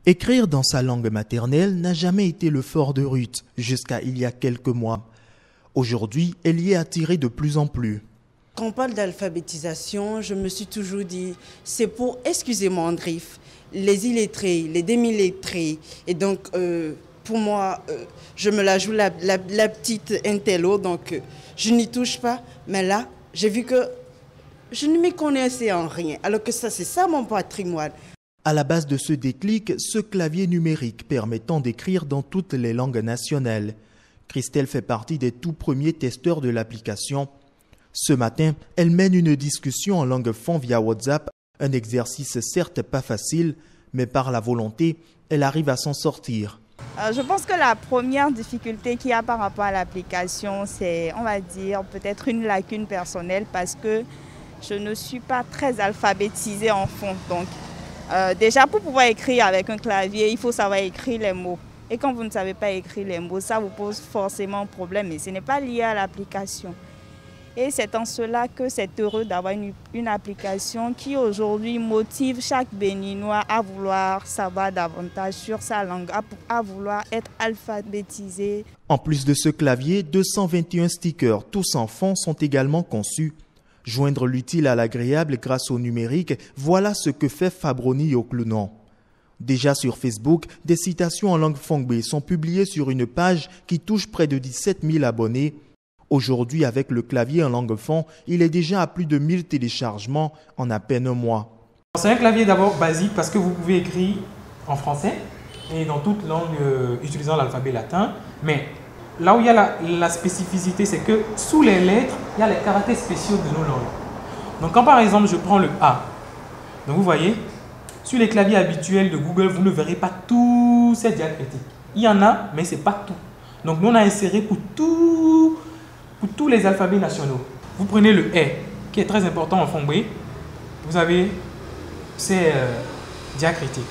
Écrire dans sa langue maternelle n'a jamais été le fort de Ruth, jusqu'à il y a quelques mois. Aujourd'hui, elle y est attirée de plus en plus. Quand on parle d'alphabétisation, je me suis toujours dit, c'est pour, excusez-moi Andrif, les illettrés, les demi-lettrés. Et donc, pour moi, je me la joue la petite intello, donc je n'y touche pas. Mais là, j'ai vu que je ne m'y connaissais en rien, alors que ça, c'est ça mon patrimoine. À la base de ce déclic, ce clavier numérique permettant d'écrire dans toutes les langues nationales. Christelle fait partie des tout premiers testeurs de l'application. Ce matin, elle mène une discussion en langue fon via WhatsApp, un exercice certes pas facile, mais par la volonté, elle arrive à s'en sortir. Je pense que la première difficulté qu'il y a par rapport à l'application, c'est, on va dire, peut-être une lacune personnelle parce que je ne suis pas très alphabétisée en fon. Donc, déjà, pour pouvoir écrire avec un clavier, il faut savoir écrire les mots. Et quand vous ne savez pas écrire les mots, ça vous pose forcément un problème. Et ce n'est pas lié à l'application. Et c'est en cela que c'est heureux d'avoir une application qui aujourd'hui motive chaque Béninois à vouloir savoir davantage sur sa langue, à vouloir être alphabétisé. En plus de ce clavier, 221 stickers, tous en fond, sont également conçus. Joindre l'utile à l'agréable grâce au numérique, voilà ce que fait Fabroni Yoklounon. Déjà sur Facebook, des citations en langue fongbe sont publiées sur une page qui touche près de 17 000 abonnés. Aujourd'hui, avec le clavier en langue fon, il est déjà à plus de 1000 téléchargements en à peine un mois. C'est un clavier d'abord basique parce que vous pouvez écrire en français et dans toute langue utilisant l'alphabet latin, mais là où il y a la spécificité, c'est que sous les lettres, il y a les caractères spéciaux de nos langues. Donc quand par exemple je prends le A, donc vous voyez, sur les claviers habituels de Google, vous ne verrez pas tous ces diacritiques. Il y en a, mais ce n'est pas tout. Donc nous on a inséré pour tous les alphabets nationaux. Vous prenez le E, qui est très important en fongbe, vous avez ces diacritiques.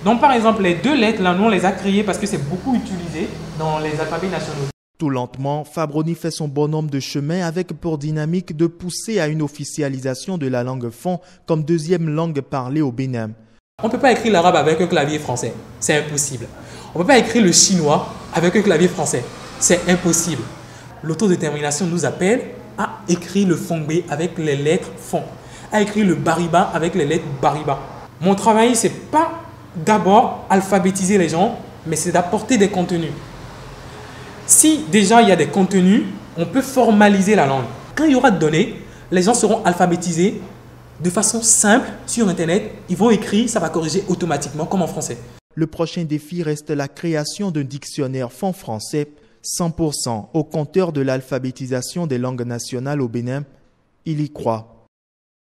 Donc par exemple, les deux lettres, là, nous on les a créées parce que c'est beaucoup utilisé dans les alphabets nationaux. Tout lentement, Fabroni fait son bonhomme de chemin avec pour dynamique de pousser à une officialisation de la langue fon comme deuxième langue parlée au Bénin. On ne peut pas écrire l'arabe avec un clavier français, c'est impossible. On ne peut pas écrire le chinois avec un clavier français, c'est impossible. L'autodétermination nous appelle à écrire le fongbe avec les lettres fon, à écrire le bariba avec les lettres bariba. Mon travail, ce n'est pas d'abord alphabétiser les gens, mais c'est d'apporter des contenus. Si déjà il y a des contenus, on peut formaliser la langue. Quand il y aura de données, les gens seront alphabétisés de façon simple sur Internet. Ils vont écrire, ça va corriger automatiquement comme en français. Le prochain défi reste la création d'un dictionnaire fon français 100% au compteur de l'alphabétisation des langues nationales au Bénin. Il y croit.